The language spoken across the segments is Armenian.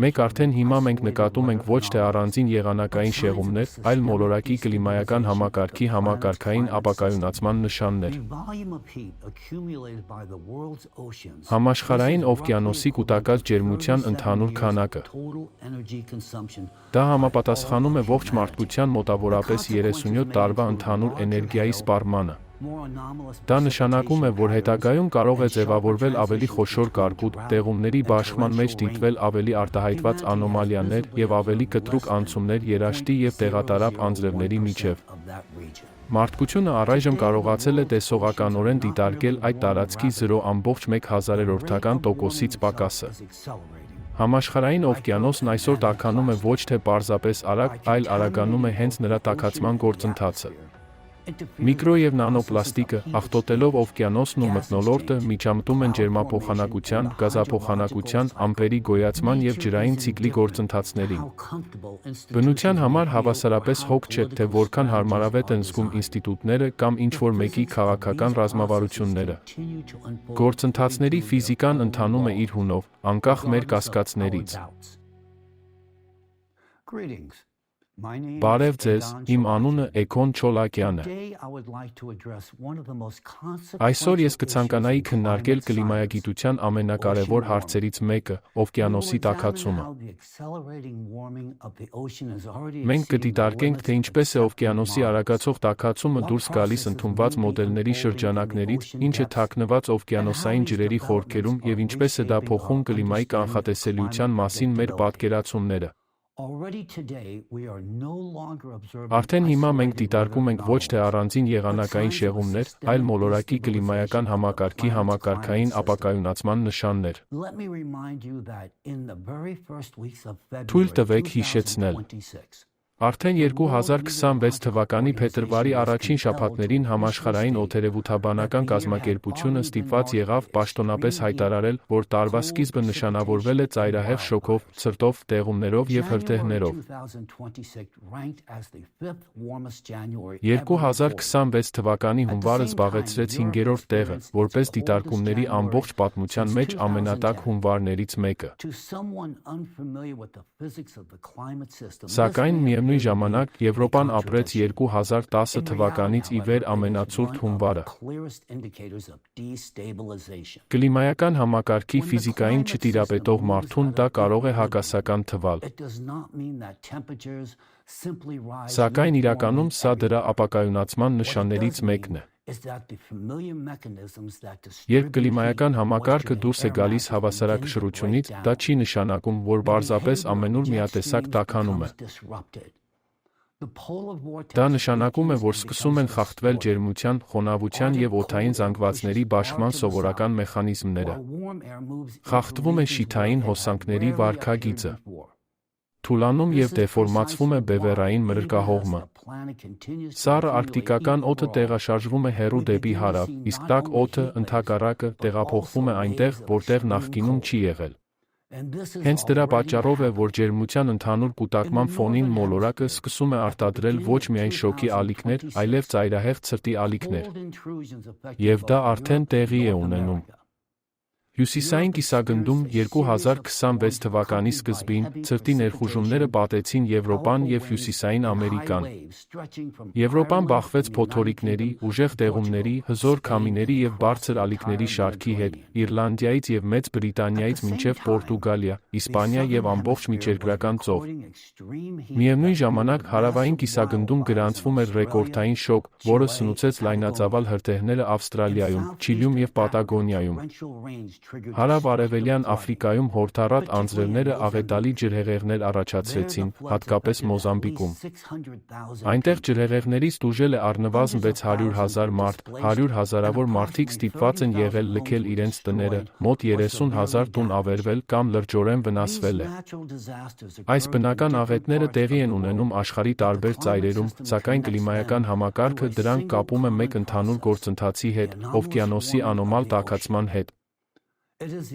Մենք արդեն հիմա մենք նկատում ենք ոչ թե առանձին եղանակային շեղումներ, այլ մոլորակի կլիմայական համակարգի համակարգային ապակայունացման նշաններ։ Համաշխարհային օվկիանոսի կուտակած ջերմության ընդհանուր քանակը։ Դա համապատասխանում է ողջ մարդկության մոտավորապես 37 տարվա ընդհանուր էներգիայի սպառմանը։ Դա նշանակում է, որ հետագայում կարող է ձևավորվել ավելի խոշոր կարկուտ, տեղումների բաշխման մեջ դիտվել ավելի արտահայտված անոմալիաներ և ավելի կտրուկ անցումներ երաշտի և տեղատարապ անձրևների միջև։ Մարդկությունը առայժմ կարողացել է տեսողականորեն դիտարկել այդ տարածքի 0,1%-ից պակասը։ Համաշխարհային օվկիանոսն այսօր տաքանում է ոչ թե պարզապես արագ, այլ արագանում է հենց նրա տաքացման գործընթացը։ Միկրո և նանոպլաստիկը, աղտոտելով օվկիանոսն ու մթնոլորտը, միջամտում են ջերմափոխանակության, գազափոխանակության, ամպերի գոյացման և ջրային ցիկլի գործընթացներին։ Բնության համար հավասարապես հոգ չէ, թե որքան հարմարավետ են զգում ինստիտուտները կամ ինչ-որ մեկի քաղաքական ռազմավարությունները։ Գործընթացների ֆիզիկան ընթանում է իր հունով, անկախ մեր կասկածներից։ Բարև ձեզ, իմ անունը Էքոն Չոլակյան է։ Այսօր ես կցանկանայի քննարկել կլիմայագիտության ամենակարևոր հարցերից մեկը՝ օվկիանոսի տաքացումը։ Մենք կդիտարկենք, թե ինչպես է օվկիանոսի արագացող տաքացումը դուրս գալիս ընդունված մոդելների շրջանակներից, ինչ է թաքնված օվկիանոսային ջրերի խորքերում և ինչպես է դա փոխում կլիմայի կանխատեսելիության մասին մեր պատկերացումները։ Արդեն հիմա մենք դիտարկում ենք ոչ թե առանձին եղանակային շեղումներ, այլ մոլորակի կլիմայական համակարգի համակարգային ապակայունացման նշաններ։ Թույլ տվեք հիշեցնել։ Արդեն 2026 թվականի փետրվարի առաջին շաբաթներին Համաշխարհային օդերևութաբանական կազմակերպությունը ստիպված եղավ պաշտոնապես հայտարարել, որ տարվա սկիզբը նշանավորվել է ծայրահեղ շոգով, ցրտով, տեղումներով և հրդեհներով։ 2026 թվականի հունվարը զբաղեցրեց 5-րդ տեղը, որպես դիտարկումների ամբողջ պատմության մեջ ամենատաք հունվարներից մեկը։ Սակայն միևնույն ժամանակ Եվրոպան ապրեց 2010 թվականից ի վեր ամենացուրտ հունվարը։ Կլիմայական համակարգի ֆիզիկային չտիրապետող մարդուն դա կարող է հակասական թվալ։ Սակայն իրականում սա դրա ապակայունացման նշաններից մեկն է։ Երբ կլիմայական համակարգը դուրս է գալիս հավասարակշռությունից, դա չի նշանակում, որ պարզապես ամենուր միատեսակ տաքանում է։ Դա նշանակում է, որ սկսում են խախտվել ջերմության, խոնավության և օդային զանգվածների բաշխման սովորական մեխանիզմները։ Խախտվում է շիթային հոսանքների վարքագիծը։ Թուլանում և դեֆորմացվում է բևեռային մրրկահողմը։ Սառը արկտիկական օդը տեղաշարժվում է հեռու դեպի հարավ, իսկ տաք օդը, ընդհակառակը, տեղափոխվում է այնտեղ, որտեղ նախկինում չի եղել։ Հենց դրա պատճառով է, որ ջերմության ընդհանուր կուտակման ֆոնին մոլորակը սկսում է արտադրել ոչ միայն շոգի ալիքներ, այլև ծայրահեղ ցրտի ալիքներ։ Եվ դա արդեն տեղի է ունենում։ Հյուսիսային կիսագնդում 2026 թվականի սկզբին ցրտի ներխուժումները պատեցին Եվրոպան և Հյուսիսային Ամերիկան։ Եվրոպան բախվեց փոթորիկների, ուժեղ տեղումների, հզոր քամիների և բարձր ալիքների շարքի հետ, Իռլանդիայից և Մեծ Բրիտանիայից մինչև Պորտուգալիա, Իսպանիա և ամբողջ միջերկրական ծով։ Միևնույն ժամանակ հարավային կիսագնդում գրանցվում էր ռեկորդային շոգ, որը սնուցեց լայնածավալ հրդեհները Ավստրալիայում, Չիլիում և Պատագոնիայում։ Հարավ-արևելյան Աֆրիկայում հորդառատ անձրևները աղետալի ջրհեղեղներ առաջացրեցին, հատկապես Մոզամբիկում։ Այնտեղ ջրհեղեղներից տուժել է առնվազն 600,000 մարդ, 100,000-ավոր մարդիկ ստիպված են եղել լքել իրենց տները, մոտ 30,000 տուն ավերվել կամ լրջորեն վնասվել է։ Այս բնական աղետները տեղի են ունենում աշխարհի տարբեր ծայրերում, սակայն կլիմայական համակարգը դրանք կապում է մեկ ընդհանուր գործընթացի հետ՝ օվկիանոսի անոմալ տաքացման հետ։ Հենց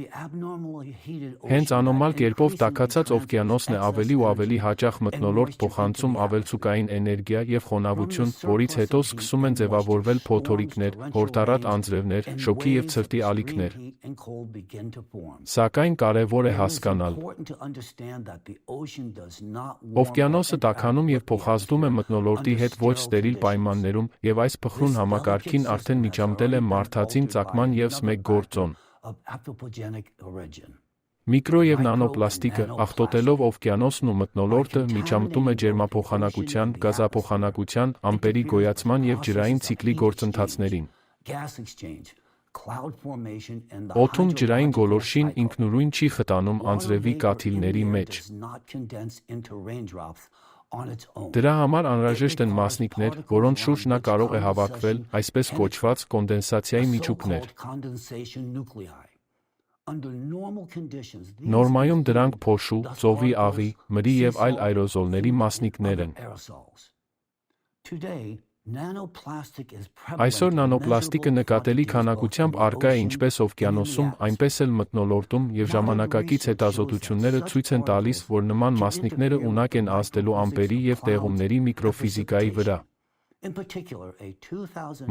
անորմալ կերպով տաքացած օվկիանոսն է ավելի ու ավելի հաճախ մթնոլորտ փոխանցում ավելցուկային էներգիա և խոնավություն, որից հետո սկսում են ձևավորվել փոթորիկներ, հորդառատ անձրևներ, շոգի և ցրտի ալիքներ։ Սակայն կարևոր է հասկանալ. օվկիանոսը տաքանում և փոխազդում է մթնոլորտի հետ ոչ ստերիլ պայմաններում, և այս փխրուն համակարգին արդեն միջամտել է մարդածին ծագման ևս մեկ գործոն։ Միկրո և նանոպլաստիկը, աղտոտելով օվկիանոսն ու մթնոլորտը, միջամտում է ջերմափոխանակության, գազափոխանակության, ամպերի գոյացման և ջրային ցիկլի գործընթացներին։ Օդում ջրային գոլորշին ինքնուրույն չի խտանում անձրևի կաթիլների մեջ։ Դրա համար անհրաժեշտ են մասնիկներ, որոնց շուրջ նա կարող է հավաքվել, այսպես կոչված կոնդենսացիայի միջուկներ։ Նորմայում դրանք փոշու, ծովի աղի, մրի և այլ աերոզոլների մասնիկներ են։ Այսօր նանոպլաստիկը նկատելի քանակությամբ առկա է ինչպես օվկիանոսում, այնպես էլ մթնոլորտում, և ժամանակակից հետազոտությունները ցույց են տալիս, որ նման մասնիկները ունակ են ազդելու ամպերի և տեղումների միկրոֆիզիկայի վրա։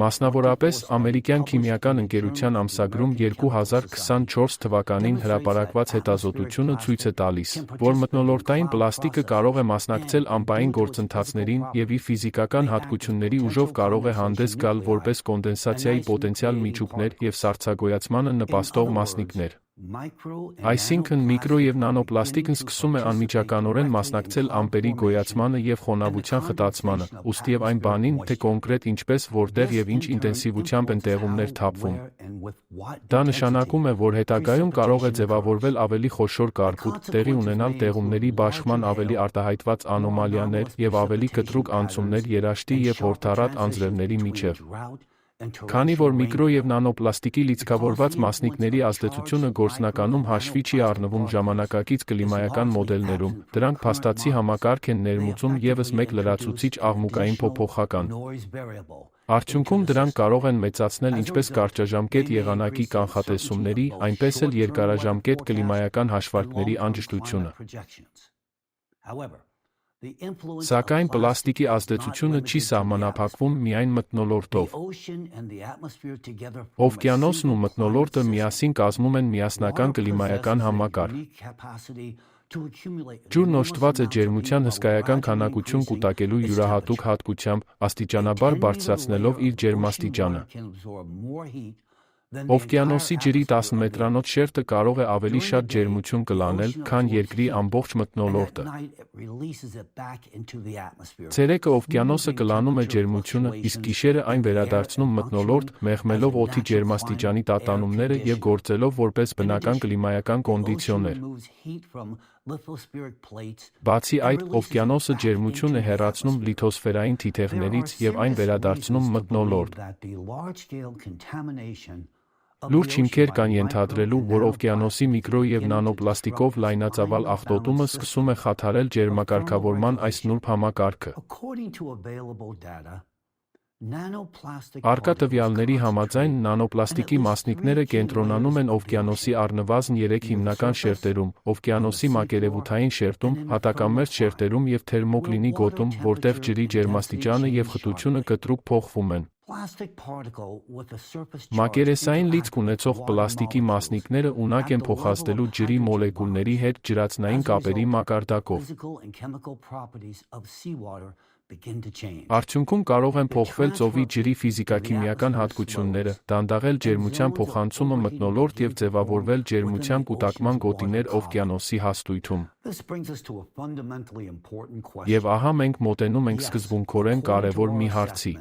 Մասնավորապես, ամերիկյան քիմիական ընկերության ամսագրում 2024 թվականին հրապարակված հետազոտությունը ցույց է տալիս, որ մթնոլորտային պլաստիկը կարող է մասնակցել ամպային գործընթացներին և իր ֆիզիկական հատկությունների ուժով կարող է հանդես գալ որպես կոնդենսացիայի պոտենցիալ միջուկներ և սառցագոյացմանը նպաստող մասնիկներ։ Այսինքն, միկրո և նանոպլաստիկն սկսում է անմիջականորեն մասնակցել ամպերի գոյացմանը և խոնավության խտացմանը, ուստի այն բանին, թե կոնկրետ ինչպես, որտեղ և ինչ ինտենսիվությամբ են տեղումներ թափվում։ Դա նշանակում է, որ հետագայում կարող է ձևավորվել ավելի խոշոր կարկուտ, տեղի ունենալ տեղումների բաշխման ավելի արտահայտված անոմալիաներ և ավելի կտրուկ անցումներ երաշտի և հորդառատ անձրևների միջև։ Քանի որ միկրո և նանոպլաստիկի լիցքավորված մասնիկների ազդեցությունը գործնականում հաշվի չի առնվում ժամանակակից կլիմայական մոդելներում, դրանք փաստացի համակարգ են ներմուծում ևս մեկ լրացուցիչ աղմուկային փոփոխական։ Արդյունքում դրանք կարող են մեծացնել ինչպես կարճաժամկետ եղանակի կանխատեսումների, այնպես էլ երկարաժամկետ կլիմայական հաշվարկների անջշտությունը։ Սակայն պլաստիկի ազդեցությունը չի սահմանափակվում միայն մթնոլորտով։ Օվկիանոսն ու մթնոլորտը միասին կազմում են միասնական կլիմայական համակարգ։ Ջուրն օժտված է ջերմության հսկայական քանակություն կուտակելու յուրահատուկ հատկությամբ, աստիճանաբար բարձրացնելով իր ջերմաստիճանը։ Օվկիանոսի ջրի 10 մետրանոց շերտը կարող է ավելի շատ ջերմություն կլանել, քան երկրի ամբողջ մթնոլորտը։ Ցերեկը օվկիանոսը կլանում է ջերմությունը, իսկ գիշերը այն վերադարձնում մթնոլորտ, մեղմելով օդի ջերմաստիճանի տատանումները և գործելով որպես բնական կլիմայական կոնդիցիոներ։ Բացի այդ, օվկիանոսը ջերմություն է հեռացնում լիթոսֆերային թիթեղներից և այն վերադարձնում մթնոլորտ։ Լուրջ հիմքեր կան ենթադրելու, որ օվկիանոսի միկրո և նանոպլաստիկով լայնածավալ աղտոտումը սկսում է խաթարել ջերմակարգավորման այս նուրբ համակարգը։ Առկա տվյալների համաձայն, նանոպլաստիկի մասնիկները կենտրոնանում են օվկիանոսի առնվազն 3 հիմնական շերտերում՝ օվկիանոսի մակերևութային շերտում, հատակամերձ շերտերում և թերմոկլինի գոտում, որտեղ ջրի ջերմաստիճանը և խտությունը կտրուկ փոխվում են։ Մակերեսային լիցք ունեցող պլաստիկի մասնիկները ունակ են փոխազդելու ջրի մոլեկուլների հետ ջրածնային կապերի մակարդակով։ Արդյունքում կարող են փոխվել ծովի ջրի ֆիզիկաքիմիական հատկությունները, դանդաղել ջերմության փոխանցումը մթնոլորտ և ձևավորվել ջերմության կուտակման գոտիներ օվկիանոսի հաստույթում։ Եվ ահա մենք մոտենում ենք սկզբունքորեն կարևոր մի հարցի։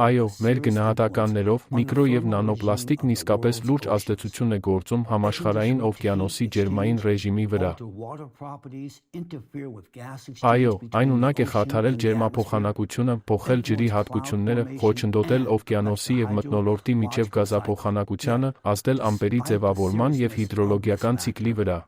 Այո, մեր գնահատականներով, միկրո և նանոպլաստիկն իսկապես լուրջ ազդեցություն է գործում համաշխարհային օվկիանոսի ջերմային ռեժիմի վրա։ Այո, այն ունակ է խաթարել ջերմափոխանակությունը, փոխել ջրի հատկությունները, խոչընդոտել օվկիանոսի և մթնոլորտի միջև գազափոխանակությանը, ազդել ամպերի ձևավորման և հիդրոլոգիական ցիկլի վրա։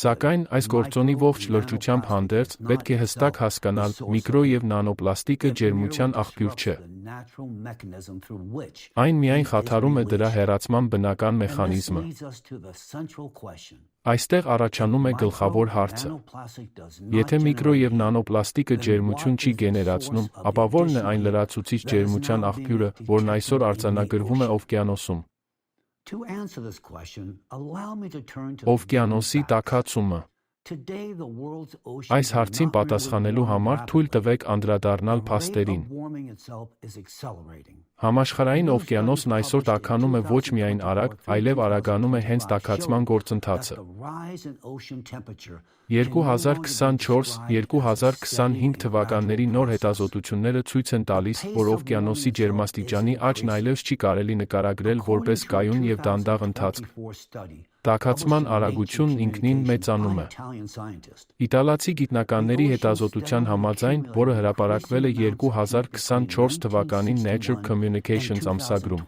Սակայն, այս գործոնի ողջ լրջությամբ հանդերձ, պետք է հստակ հասկանալ, միկրո և նանոպլաստիկը ջերմության աղբյուր չէ։ Այն միայն խաթարում է դրա հեռացման բնական մեխանիզմը։ Այստեղ առաջանում է գլխավոր հարցը. եթե միկրո և նանոպլաստիկը ջերմություն չի գեներացնում, ապա ո՞րն է այն լրացուցիչ ջերմության աղբյուրը, որն այսօր արձանագրվում է օվկիանոսում։ Օվկիանոսի տաքացումը։ Այս հարցին պատասխանելու համար թույլ տվեք անդրադառնալ փաստերին։ Համաշխարհային օվկիանոսն այսօր տաքանում է ոչ միայն արագ, այլև արագանում է հենց տաքացման գործընթացը։ 2024-2025 թվականների նոր հետազոտությունները ցույց են տալիս, որ օվկիանոսի ջերմաստիճանի աճն այլևս չի կարելի նկարագրել որպես կայուն և դանդաղ ընթացք։ Տաքացման արագությունն ինքնին մեծանում է։ Իտալացի գիտնականների հետազոտության համաձայն, որը հրապարակվել է 2024 թվականին Nature Communications ամսագրում,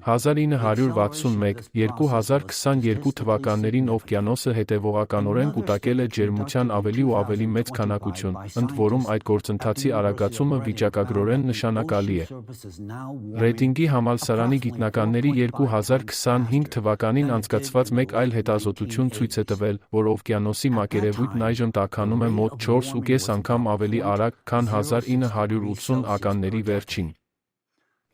1961-2022 թվականներին օվկիանոսը հետևողականորեն կուտակել է ջերմության ավելի ու ավելի մեծ քանակություն, ընդ որում այդ գործընթացի արագացումը վիճակագրորեն նշանակալի է։ Ռեդինգի համալսարանի գիտնականների 2025 թվականին անցկացված մեկ այլ հետազոտություն ցույց է տվել, որ օվկիանոսի մակերևույթն այժմ տաքանում է մոտ 4,5 անգամ ավելի արագ, քան 1980 ականների վերջին։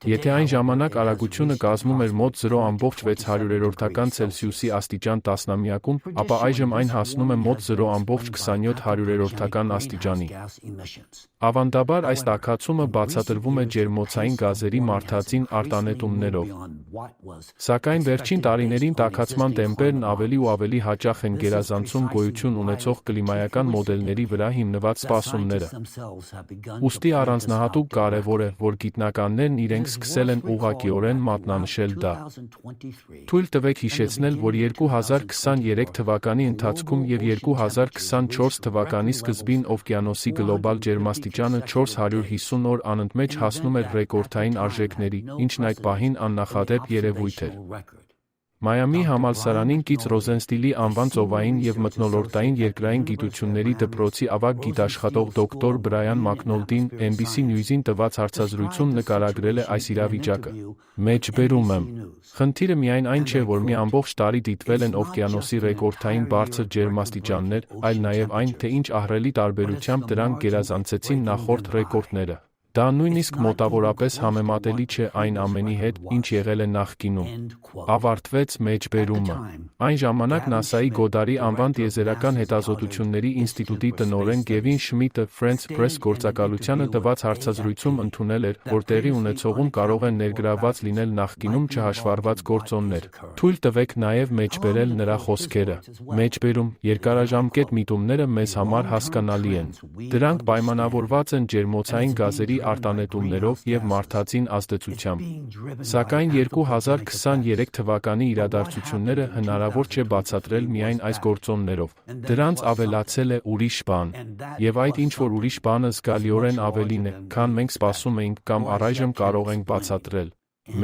Եթե այն ժամանակ արագությունը կազմում էր մոտ 0,6 Ցելսիուսի աստիճան տասնամյակում, ապա այժմ այն հասնում է մոտ 0,27 աստիճանի։ Ավանդաբար այս տաքացումը բացատրվում է ջերմոցային գազերի մարդածին արտանետումներով։ Սակայն վերջին տարիներին տաքացման տեմպերն ավելի ու ավելի հաճախ են գերազանցում գոյություն ունեցող կլիմայական մոդելների վրա հիմնված սպասումները։ Ուստի առանձնահատուկ կարևոր է, որ գիտնականներն իրենք սկսել են ուղղակիորեն մատնանշել դա։ Թույլ տվեք հիշեցնել, որ 2023 թվականի ընթացքում և 2024 թվականի սկզբին օվկիանոսի գլոբալ ջերմաստիճանը 450 օր անընդմեջ հասնում էր ռեկորդային արժեքների, ինչն այդ պահին աննախադեպ երևույթ էր։ Մայամի համալսարանին կից Ռոզենստիլի անվան ծովային և մթնոլորտային երկրային գիտությունների դպրոցի ավագ գիտաշխատող դոկտոր Բրայան Մակնոլդին NBC News-ին տված հարցազրույցում նկարագրել է այս իրավիճակը. «Մեջբերում եմ. խնդիրը միայն այն չէ, որ մի ամբողջ տարի դիտվել են օվկիանոսի ռեկորդային բարձր ջերմաստիճաններ, այլ նաև այն, թե ինչ ահռելի տարբերությամբ դրանք գերազանցեցին նախորդ ռեկորդները։ Դա նույնիսկ մոտավորապես համեմատելի չէ այն ամենի հետ, ինչ եղել է նախկինում»։ Ավարտվեց մեջբերումը։ Այն ժամանակ ՆԱՍԱ-ի Գոդարի անվան տիեզերական հետազոտությունների ինստիտուտի տնօրեն Գևին Շմիդտը France Press գործակալությանը տված հարցազրույցում ընդունել էր, որ տեղի ունեցողում կարող են ներգրավված լինել նախկինում չհաշվառված գործոններ։ Թույլ տվեք նաև մեջբերել նրա խոսքերը. «Մեջբերում, երկարաժամկետ միտումները մեզ համար հասկանալի են։ Դրանք պայմանավորված են ջերմոցային գազերի արտանետումներով և մարդածին ազդեցությամբ։ Սակայն 2023 թվականի իրադարձությունները հնարավոր չէ բացատրել միայն այս գործոններով։ Դրանց ավելացել է ուրիշ բան։ Եվ այդ ինչ-որ ուրիշ բանը զգալիորեն ավելին է, քան մենք սպասում էինք կամ առայժմ կարող ենք բացատրել»։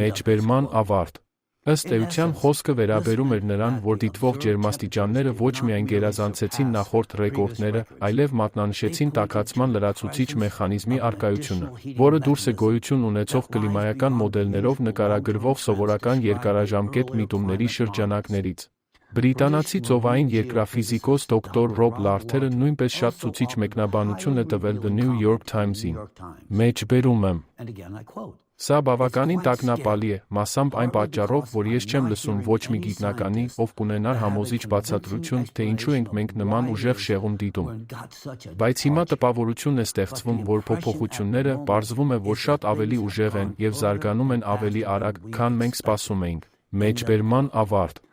Մեջբերման ավարտ։ Ըստ էության խոսքը վերաբերում էր նրան, որ դիտվող ջերմաստիճանները ոչ միայն գերազանցեցին նախորդ ռեկորդները, այլև մատնանշեցին տաքացման լրացուցիչ մեխանիզմի առկայությունը, որը դուրս է գոյություն ունեցող կլիմայական մոդելներով նկարագրվող սովորական երկարաժամկետ միտումների շրջանակներից։ Բրիտանացի ծովային երկրաֆիզիկոս դոկտոր Ռոբ Լարթերը նույնպես շատ ցուցիչ մեկնաբանություն է տվել The New York Times-ին. «Մեջբերում եմ. Սա բավականին տագնապալի է, մասամբ այն պատճառով, որ ես չեմ լսում ոչ մի գիտնականի, ով կունենար համոզիչ բացատրություն, թե ինչու ենք մենք նման ուժեղ շեղում դիտում։ Բայց հիմա տպավորություն է ստեղծվում, որ փոփոխությունները, պարզվում է, որ շատ ավելի ուժեղ են և զարգանում են ավելի արագ, քան մենք սպասում էինք»։ Մեջբերման ավարտ։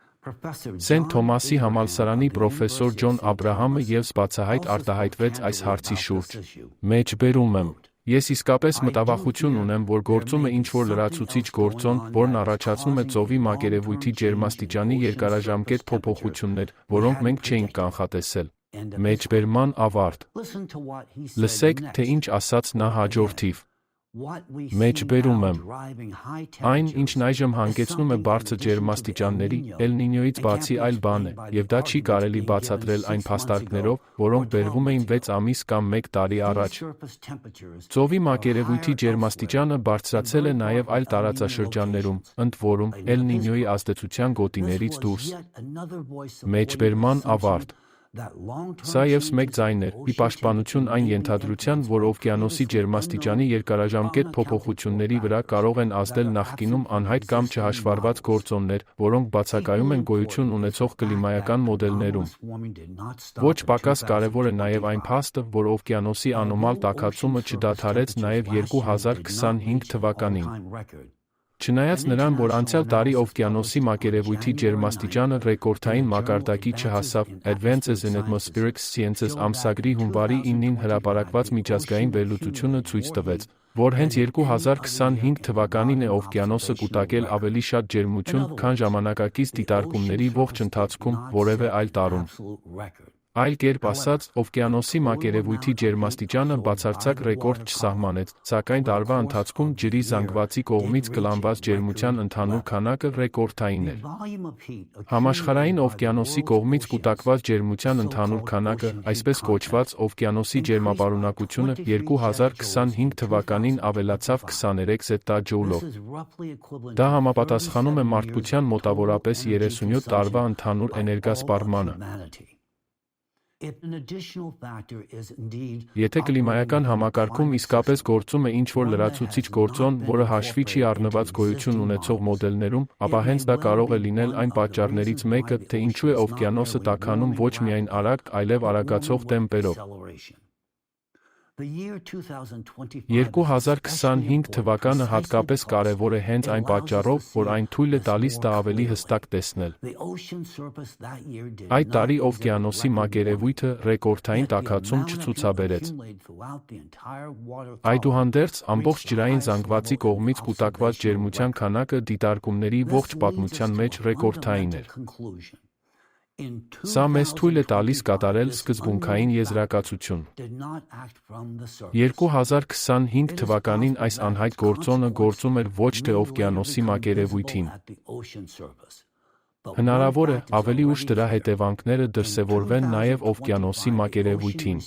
Սենթ Թոմասի համալսարանի պրոֆեսոր Ջոն Աբրահամը ևս բացահայտ արտահայտվեց այս հարցի շուրջ. «Մեջբերում եմ. Ես իսկապես մտավախություն ունեմ, որ գործում է ինչ-որ լրացուցիչ գործոն, որն առաջացնում է ծովի մակերևույթի ջերմաստիճանի երկարաժամկետ փոփոխություններ, որոնք մենք չէինք կանխատեսել»։ Մեջբերման ավարտ։ Լսեք, թե ինչ ասաց նա հաջորդիվ. Մեջբերում եմ։ Այն, ինչն այժմ հանգեցնում է բարձր ջերմաստիճանների, Էլ Նինյոյից բացի այլ բան է, և դա չի կարելի բացատրել այն փաստարկներով, որոնք բերվում էին 6 ամիս կամ 1 տարի առաջ։ Ծովի մակերևույթի ջերմաստիճանը բարձրացել է նաև այլ տարածաշրջաններում, ընդ որում, Էլ Նինյոյի ազդեցության գոտիներից դուրս։ Մեջբերման ավարտ։ Սա ևս մեկ ձայն էր, ի պաշտպանություն այն ենթադրության, որ օվկիանոսի ջերմաստիճանի երկարաժամկետ փոփոխությունների վրա կարող են ազդել նախկինում անհայտ կամ չհաշվառված գործոններ, որոնք բացակայում են գոյություն ունեցող կլիմայական մոդելներում։ Ոչ պակաս կարևոր է նաև այն փաստը, որ օվկիանոսի անոմալ տաքացումը չդադարեց նաև 2025 թվականին։ Չնայած նրան, որ անցյալ տարի օվկիանոսի մակերևույթի ջերմաստիճանը ռեկորդային մակարդակի չհասավ, Advances in Atmospheric Sciences ամսագրի հունվարի 9-ին հրապարակված միջազգային վերլուծությունը ցույց տվեց, որ հենց 2025 թվականին է օվկիանոսը կուտակել ավելի շատ ջերմություն, քան ժամանակակից դիտարկումների ողջ ընթացքում որևէ այլ տարում։ Այլ կերպ ասած, օվկիանոսի մակերևույթի ջերմաստիճանը բացարձակ ռեկորդ չսահմանեց, սակայն տարվա ընթացքում ջրի զանգվածի կողմից կլանված ջերմության ընդհանուր քանակը ռեկորդային էր։ Համաշխարհային օվկիանոսի կողմից կուտակված ջերմության ընդհանուր քանակը, այսպես կոչված, օվկիանոսի ջերմապարունակությունը 2025 թվականին ավելացավ 23 զետաջոուլով։ Դա համապատասխանում է մարդկության մոտավորապես 37 տարվա ընդհանուր էներգասպառմանը։ Եթե կլիմայական համակարգում իսկապես գործում է ինչ-որ լրացուցիչ գործոն, որը հաշվի չի առնված գոյություն ունեցող մոդելներում, ապա հենց դա կարող է լինել այն պատճառներից մեկը, թե ինչու է օվկիանոսը տաքանում ոչ միայն արագ, այլև արագացող տեմպերով։ 2025 թվականը հատկապես կարևոր է հենց այն պատճառով, որ այն թույլ է տալիս դա ավելի հստակ տեսնել։ Այդ տարի օվկիանոսի մակերևույթը ռեկորդային տաքացում չցուցաբերեց։ Այդուհանդերձ, ամբողջ ջրային զանգվածի կողմից կուտակված ջերմության քանակը դիտարկումների ողջ պատմության մեջ ռեկորդային էր։ Սա մեզ թույլ է տալիս կատարել սկզբունքային եզրակացություն։ 2025 թվականին այս անհայտ գործոնը գործում էր ոչ թե օվկիանոսի մակերևույթին։ Հնարավոր է, ավելի ուշ դրա հետևանքները դրսևորվեն նաև օվկիանոսի մակերևույթին։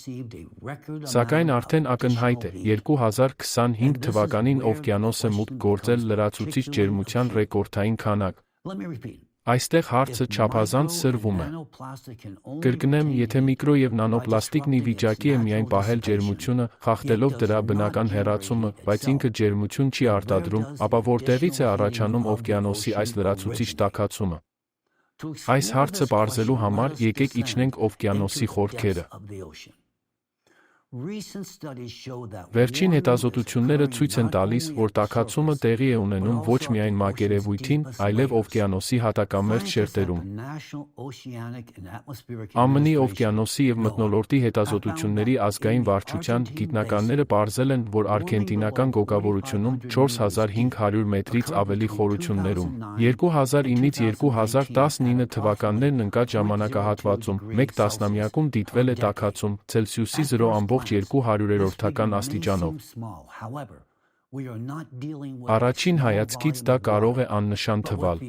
Սակայն արդեն ակնհայտ է, 2025 թվականին օվկիանոսը մուտք գործել լրացուցիչ ջերմության ռեկորդային քանակ։ Այստեղ հարցը չափազանց սրվում է։ Կրկնեմ, եթե միկրո և նանոպլաստիկն ի վիճակի է միայն պահել ջերմությունը, խախտելով դրա բնական հեռացումը, բայց ինքը ջերմություն չի արտադրում, ապա որտեղից է առաջանում օվկիանոսի այս լրացուցիչ տաքացումը։ Այս հարցը պարզելու համար եկեք իջնենք օվկիանոսի խորքերը։ Վերջին հետազոտությունները ցույց են տալիս, որ տաքացումը տեղի է ունենում ոչ միայն մակերևույթին, այլև օվկիանոսի հատակամերձ շերտերում։ ԱՄՆ-ի օվկիանոսի և մթնոլորտի հետազոտությունների ազգային վարչության գիտնականները պարզել են, որ արգենտինական գոգավորությունում 4500 մետրից ավելի խորություններում 2009-ից 2019 թվականներն ընկած ժամանակահատվածում մեկ տասնամյակում դիտվել է տաքացում Ցելսիուսի 0.200 աստիճանով։ Առաջին հայացքից դա կարող է աննշան թվալ։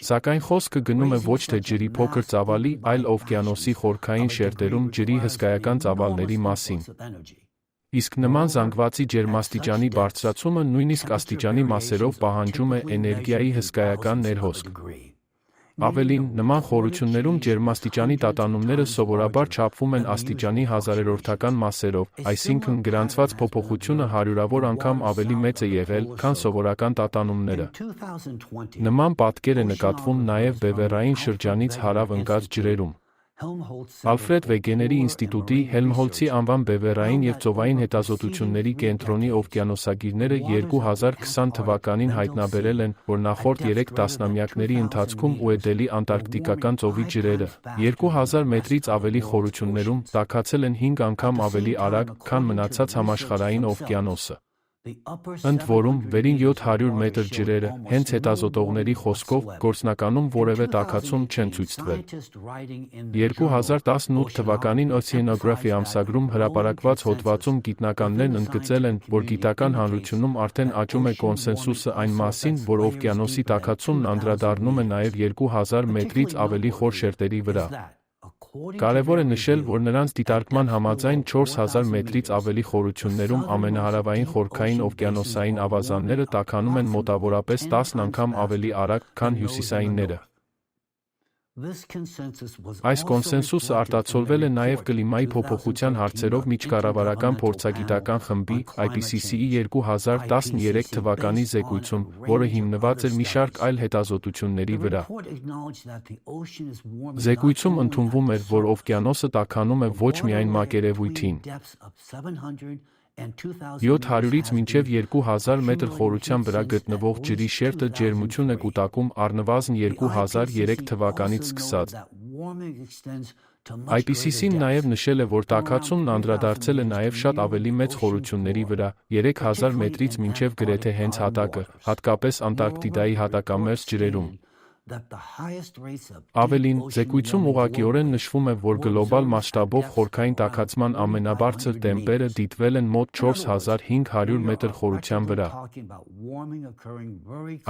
Սակայն խոսքը գնում է ոչ թե ջրի փոքր ծավալի, այլ օվկիանոսի խորքային շերտերում ջրի հսկայական ծավալների մասին։ Իսկ նման զանգվածի ջերմաստիճանի բարձրացումը նույնիսկ աստիճանի մասերով պահանջում է էներգիայի հսկայական ներհոսք։ Ավելին, նման խորություններում ջերմաստիճանի տատանումները սովորաբար չափվում են աստիճանի հազարերորդական մասերով, այսինքն գրանցված փոփոխությունը հարյուրավոր անգամ ավելի մեծ է եղել, քան սովորական տատանումները։ Նման պատկեր է նկատվում նաև բևեռային շրջանից հարավ ընկած ջրերում։ Ալֆրեդ Վեգեների ինստիտուտի Հելմհոլցի անվան բևեռային և ծովային հետազոտությունների կենտրոնի օվկիանոսագիրները 2020 թվականին հայտնաբերել են, որ նախորդ 3 տասնամյակների ընթացքում Ուեդելի անտարկտիկական ծովի ջրերը 2000 մետրից ավելի խորություններում տաքացել են 5 անգամ ավելի արագ, քան մնացած համաշխարհային օվկիանոսը։ Ընդ որում, վերին 700 մետր ջրերը, հենց հետազոտողների խոսքով, գործնականում որևէ տաքացում չեն ցույց տվել։ 2018 թվականին Oceanography ամսագրում հրապարակված հոդվածում գիտնականներն ընդգծել են, որ գիտական հանրությունում արդեն աճում է կոնսենսուսը այն մասին, որ օվկիանոսի տաքացումն անդրադառնում է նաև 2000 մետրից ավելի խոր շերտերի վրա։ Կարևոր է նշել, որ նրանց դիտարկման համաձայն 4000 մետրից ավելի խորություններում ամենահարավային խորքային օվկիանոսային ավազանները տաքանում են մոտավորապես 10 անգամ ավելի արագ, քան հյուսիսայինները։ Այս կոնսենսուսը արտացոլվել է նաև կլիմայի փոփոխության հարցերով միջկառավարական փորձագիտական խմբի IPCC-ի 2013 թվականի զեկույցում, որը հիմնված էր մի շարք այլ հետազոտությունների վրա։ Զեկույցում ընդունվում էր, որ օվկիանոսը տաքանում է ոչ միայն մակերևույթին։ 700-ից մինչև 2000 մետր խորության վրա գտնվող ջրի շերտը ջերմություն է կուտակում առնվազն 2003 թվականից սկսած։ IPCC-ն նաև նշել է, որ տաքացումն անդրադարձել է նաև շատ ավելի մեծ խորությունների վրա՝ 3000 մետրից մինչև գրեթե հենց հատակը, հատկապես Անտարկտիդայի հատակամերձ ջրերում։ Ավելին, զեկույցում ուղղակիորեն նշվում է, որ գլոբալ մասշտաբով խորքային տաքացման ամենաբարձր տեմպերը դիտվել են մոտ 4500 մետր խորության վրա։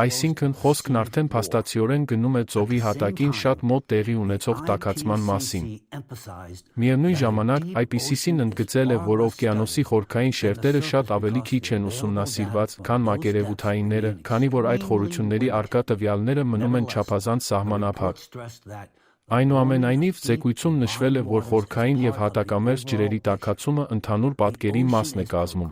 Այսինքն, խոսքն արդեն փաստացիորեն գնում է ծովի հատակին շատ մոտ տեղի ունեցող տաքացման մասին։ Միևնույն ժամանակ, IPCC-ն ընդգծել է, որ օվկիանոսի խորքային շերտերը շատ ավելի քիչ են ուսումնասիրված, քան մակերևութայինները, քանի որ այդ խորությունների առկա տվյալները մնում են չափազանց սահմանափակ։ Այնուամենայնիվ, զեկույցում նշվել է, որ խորքային և հատակամերձ ջրերի տաքացումը ընդհանուր պատկերի մասն է կազմում։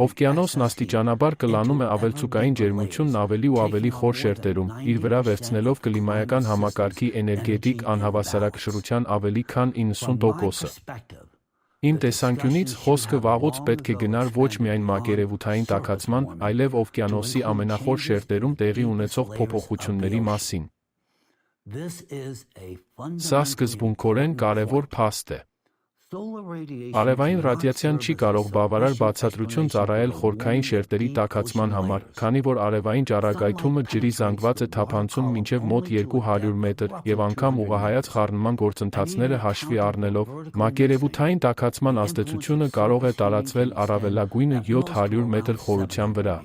Օվկիանոսն աստիճանաբար կլանում է ավելցուկային ջերմությունն ավելի ու ավելի խոր շերտերում, իր վրա վերցնելով կլիմայական համակարգի էներգետիկ անհավասարակշռության ավելի քան 90%-ը։ Իմ տեսանկյունից, խոսքը վաղուց պետք է գնար ոչ միայն մակերևութային տաքացման, այլև օվկիանոսի ամենախոր շերտերում տեղի ունեցող փոփոխությունների մասին։ Սա սկզբունքորեն կարևոր փաստ է։ Արևային ռադիացիան չի կարող բավարար բացատրություն ծառայել խորքային շերտերի տաքացման համար, քանի որ արևային ճառագայթումը ջրի զանգված է թափանցում մինչև մոտ 200 մետր, եւ անգամ ուղղահայաց խառնման գործընթացները հաշվի առնելով, մակերևութային տաքացման ազդեցությունը կարող է տարածվել առավելագույնը 700 մետր խորության վրա։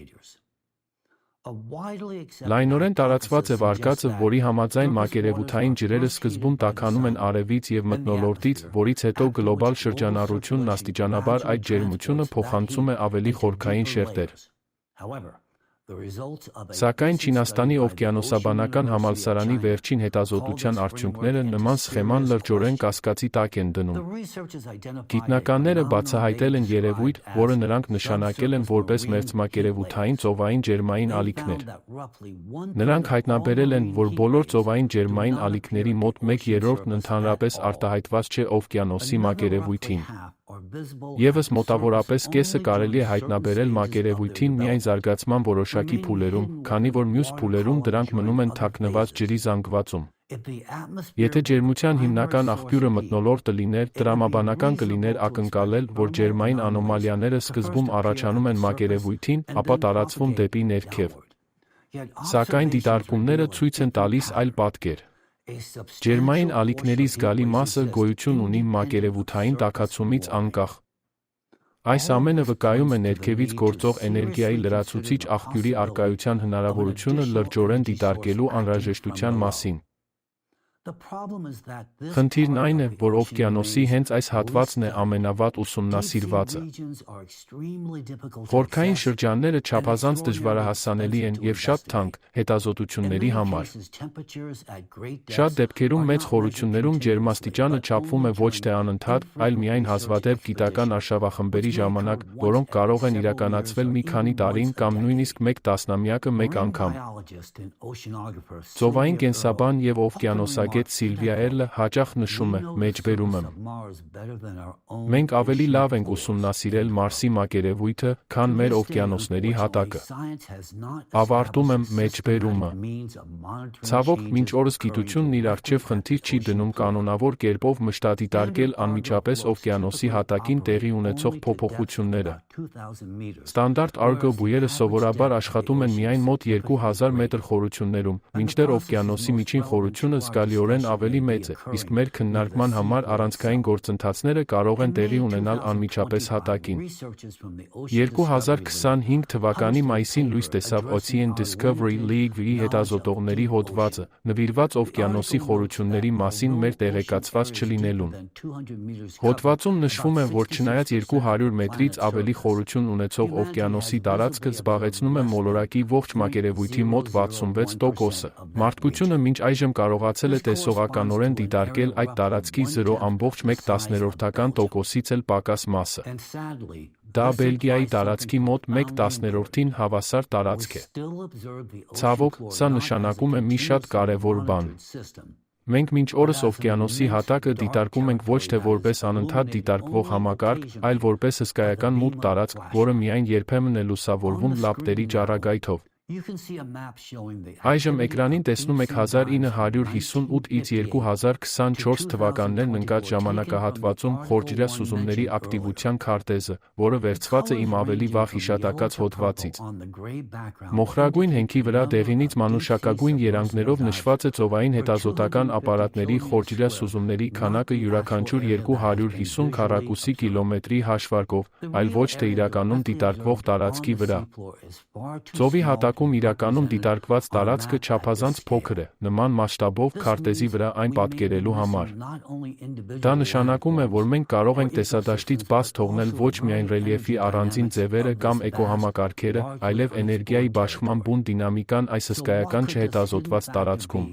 Լայնորեն տարածված է վարկածը, որի համաձայն մակերևութային ջրերը սկզբում տաքանում են արևից և մթնոլորտից, որից հետո գլոբալ շրջանառությունն աստիճանաբար այդ ջերմությունը փոխանցում է ավելի խորքային շերտեր։ Սակայն Չինաստանի օվկիանոսաբանական համալսարանի վերջին հետազոտության արդյունքները նման սխեման լրջորեն կասկածի տակ են դնում։ Գիտնականները բացահայտել են երևույթ, որը նրանք նշանակել են որպես մերձմակերևութային ծովային ջերմային ալիքներ։ Նրանք հայտնաբերել են, որ բոլոր ծովային ջերմային ալիքների մոտ 1/3-ն ընդհանրապես արտահայտված չէ օվկիանոսի մակերևույթին։ Եվս մոտավորապես կեսը կարելի է հայտնաբերել մակերևույթին միայն զարգացման որոշակի փուլերում, քանի որ մյուս փուլերում դրանք մնում են թաքնված ջրի զանգվածում։ Եթե ջերմության հիմնական աղբյուրը մթնոլորտը լիներ, տրամաբանական կլիներ ակնկալել, որ ջերմային անոմալիաները սկզբում առաջանում են մակերևույթին, ապա տարածվում դեպի ներքև։ Սակայն դիտարկումները ցույց են տալիս այլ պատկեր։ Ջերմային ալիքների զգալի մասը գոյություն ունի մակերևութային տաքացումից անկախ։ Այս ամենը վկայում է ներքևից գործող էներգիայի լրացուցիչ աղբյուրի առկայության հնարավորությունը լրջորեն դիտարկելու անհրաժեշտության մասին։ Խնդիրն այն է, որ օվկիանոսի հենց այս հատվածն է ամենավատ ուսումնասիրվածը։ Խորքային շրջանները չափազանց դժվարահասանելի են և շատ թանկ հետազոտությունների համար։ Շատ դեպքերում մեծ խորություններում ջերմաստիճանը չափվում է ոչ թե անընդհատ, այլ միայն հազվադեպ գիտական արշավախմբերի ժամանակ, որոնք կարող են իրականացվել մի քանի տարին կամ նույնիսկ մեկ տասնամյակը մեկ անգամ։ Ծովային կենսաբան և օվկիանոսագետ Սիլվիա Էրլը հաճախ նշում է. «Մեջբերում եմ։ Մենք ավելի լավ ենք ուսումնասիրել Մարսի մակերևույթը, քան մեր օվկիանոսների հատակը»։ Ավարտում եմ մեջբերումը։ Ցավոք, մինչ օրս գիտությունն իր առջև խնդիր չի դնում կանոնավոր կերպով մշտադիտարկել անմիջապես օվկիանոսի հատակին տեղի ունեցող փոփոխությունները։ Ստանդարտ Argo բույերը սովորաբար աշխատում են միայն մոտ 2000 մետր խորություններում, մինչդեռ օվկիանոսի միջին խորությունը զգալիորեն ավելի մեծ է, իսկ մեր քննարկման համար առանցքային գործընթացները կարող են տեղի ունենալ անմիջապես հատակին։ 2025 թվականի մայիսին լույս տեսավ Ocean Discovery League-ի հետազոտողների հոդվածը, նվիրված օվկիանոսի խորությունների մասին մեր տեղեկացված չլինելուն։ Հոդվածում նշվում է, որ չնայած 200 մետրից ավելի խորություն ունեցող օվկիանոսի տարածքը զբաղեցնում է մոլորակի ողջ մակերևույթի մոտ 66%-ը, մարդկությունը մինչ այժմ կարողացել է տեսողականորեն դիտարկել այդ տարածքի 0.1%-ից էլ պակաս մասը։ Դա Բելգիայի տարածքի մոտ 1/10-ին հավասար տարածք է։ Ցավոք, սա նշանակում է մի շատ կարևոր բան։ Մենք մինչ օրս օվկիանոսի հատակը դիտարկում ենք ոչ թե որպես անընդհատ դիտարկվող համակարգ, այլ որպես հսկայական մութ տարածք, որը միայն երբեմն է լուսավորվում լապտերի ճառագայթով։ Այժմ էկրանին տեսնում եք 1958-ից 2024 թվականներն ընկած ժամանակահատվածում խորջրյա սուզումների ակտիվության քարտեզը, որը վերցված է իմ ավելի վաղ հիշատակած հոդվածից։ Մոխրագույն հենքի վրա դեղինից մանուշակագույն երանգներով նշված է ծովային հետազոտական ապարատների խորջրյա սուզումների քանակը յուրաքանչյուր 250 քառակուսի կիլոմետրի հաշվարկով, այլ ոչ թե իրականում դիտարկվող տարածքի վրա։ Ծովի հատակում իրականում դիտարկված տարածքը չափազանց փոքր է, նման մասշտաբով քարտեզի վրա այն պատկերելու համար։ Դա նշանակում է, որ մենք կարող ենք տեսադաշտից բաց թողնել ոչ միայն ռելիեֆի առանձին ձևերը կամ էկոհամակարգերը, այլև էներգիայի բաշխման բուն դինամիկան այս հսկայական չհետազոտված տարածքում։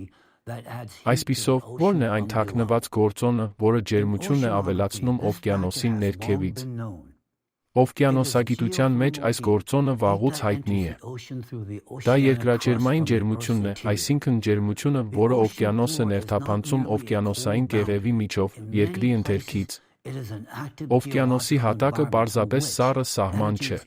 Այսպիսով, ո՞րն է այն թաքնված գործոնը, որը ջերմությունն է ավելացնում օվկիանոսին ներքևից։ Օվկիանոսագիտության մեջ այս գործոնը վաղուց հայտնի է։ Դա երկրաջերմային ջերմությունն է, այսինքն ջերմությունը, որը օվկիանոսը ներթափանցում օվկիանոսային կեղևի միջով, երկրի ընթերքից։ Օվկիանոսի հատակը պարզապես սառը սահման չէ։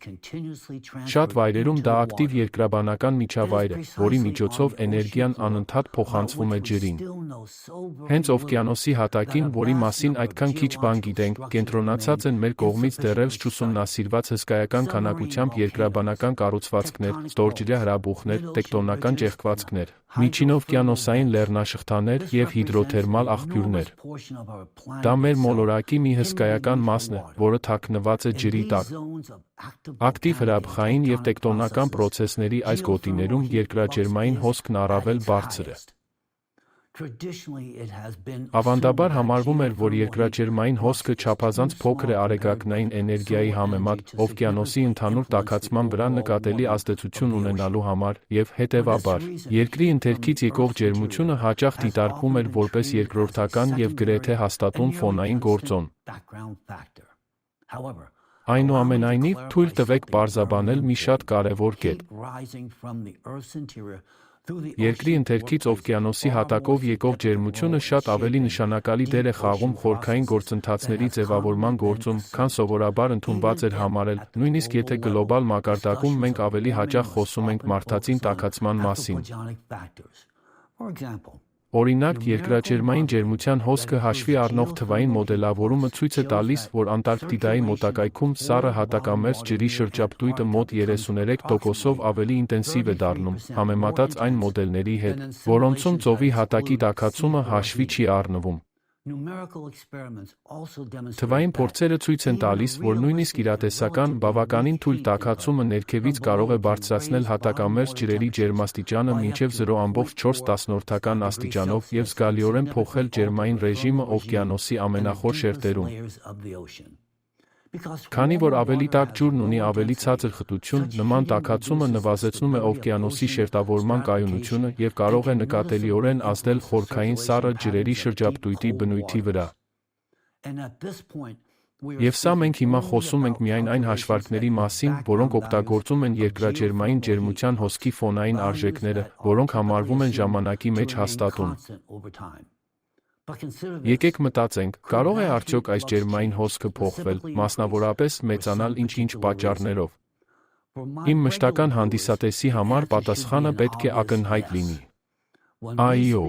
Շատ վայրերում դա ակտիվ երկրաբանական միջավայր է, որի միջոցով էներգիան անընդհատ փոխանցվում է ջրին։ Հենց օվկիանոսի հատակին, որի մասին այդքան քիչ բան գիտենք, կենտրոնացած են մեր կողմից դեռևս չուսումնասիրված հսկայական քանակությամբ երկրաբանական կառուցվածքներ, ստորջրյա հրաբուխներ, տեկտոնական ճեղքվածքներ, միջինօվկիանոսային լեռնաշղթաներ և հիդրոթերմալ աղբյուրներ։ Դա մեր մոլորակի մի հսկայական մասն է, որը թաքնված է ջրի տակ։ Ակտիվ հրաբխային և տեկտոնական պրոցեսների այս գոտիներում երկրաջերմային հոսքն առավել բարձր է։ Ավանդաբար համարվում էր, որ երկրաջերմային հոսքը չափազանց փոքր է արեգակնային էներգիայի համեմատ, օվկիանոսի ընդհանուր տաքացման վրա նկատելի ազդեցություն ունենալու համար, և, հետևաբար, երկրի ընթերքից եկող ջերմությունը հաճախ դիտարկվում էր որպես երկրորդական և գրեթե հաստատուն ֆոնային գործոն։ Այնուամենայնիվ, թույլ տվեք պարզաբանել մի շատ կարևոր կետ։ Երկրի ընթերքից օվկիանոսի հատակով եկող ջերմությունը շատ ավելի նշանակալի դեր է խաղում խորքային գործընթացների ձևավորման գործում, քան սովորաբար ընդունված էր համարել, նույնիսկ եթե գլոբալ մակարդակում մենք ավելի հաճախ խոսում ենք մարդածին տաքացման մասին։ Օրինակ, երկրաջերմային ջերմության հոսքը հաշվի առնող թվային մոդելավորումը ցույց է տալիս, որ Անտարկտիդայի մոտակայքում սառը հատակամերձ ջրի շրջապտույտը մոտ 33%-ով ավելի ինտենսիվ է դառնում, համեմատած այն մոդելների հետ, որոնցում ծովի հատակի տաքացումը հաշվի չի առնվում։ Թվային փորձերը ցույց են տալիս, որ նույնիսկ իրատեսական, բավականին թույլ տաքացումը ներքևից կարող է բարձրացնել հատակամերձ ջրերի ջերմաստիճանը մինչև 0.4 աստիճանով և զգալիորեն փոխել ջերմային ռեժիմը օվկիանոսի ամենախոր շերտերում։ Քանի որ ավելի տաք ջուրն ունի ավելի ցածր խտություն, նման տաքացումը նվազեցնում է օվկիանոսի շերտավորման կայունությունը և կարող է նկատելիորեն ազդել խորքային սառը ջրերի շրջապտույտի բնույթի վրա։ Եվ սա մենք հիմա խոսում ենք միայն այն հաշվարկների մասին, որոնք օգտագործում են երկրաջերմային ջերմության հոսքի ֆոնային արժեքները, որոնք համարվում են ժամանակի մեջ հաստատուն։ Եկեք մտածենք, կարող է արդյոք այս ջերմային հոսքը փոխվել, մասնավորապես մեծանալ ինչ-ինչ պատճառներով։ Իմ մշտական հանդիսատեսի համար պատասխանը պետք է ակնհայտ լինի։ AIO։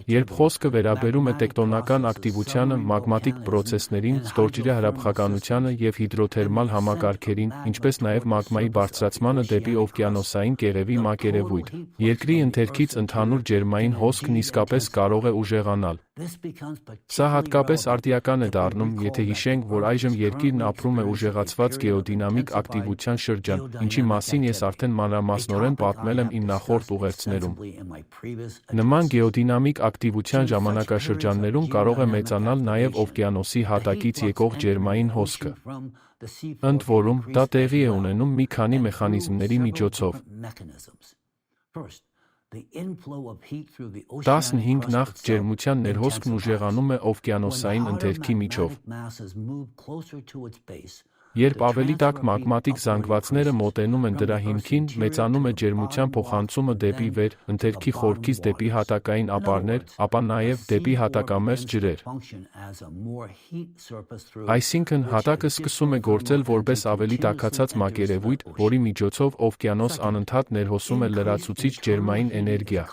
Երբ խոսքը վերաբերում է տեկտոնական ակտիվությանը, մագմատիկ պրոցեսներին, ստորջրյա հրաբխականությանը և հիդրոթերմալ համակարգերին, ինչպես նաև մագմայի բարձրացմանը դեպի օվկիանոսային կեղևի մակերևույթ, երկրի ընթերքից ընդհանուր ջերմային հոսքն իսկապես կարող է ուժեղանալ։ Սա հատկապես արդիական է դառնում, եթե հիշենք, որ այժմ երկիրն ապրում է ուժեղացված գեոդինամիկ ակտիվության շրջան, ինչի մասին ես արդեն մանրամասնորեն պատմել եմ իմ նախորդ ուղերձներում։ Նման գեոդինամիկ ակտիվության ժամանակաշրջաններում կարող է մեծանալ նաև օվկիանոսի հատակից եկող ջերմային հոսքը։ Ընդ որում, դա տեղի է ունենում մի քանի մեխանիզմների միջոցով։ 15 Նախ ջերմության ներհոսքն ուժեղանում է օվկիանոսային ընթերքի միջով։ Երբ ավելի տաք մագմատիկ զանգվածները մոտենում են դրա հիմքին, մեծանում է ջերմության փոխանցումը դեպի վեր, ընթերքի խորքից դեպի հատակային ապարներ, ապա նաև դեպի հատակամերձ ջրեր։ Այսինքն, հատակը սկսում է գործել որպես ավելի տաքացած մակերևույթ, որի միջոցով օվկիանոս անընդհատ ներհոսում է լրացուցիչ ջերմային էներգիա։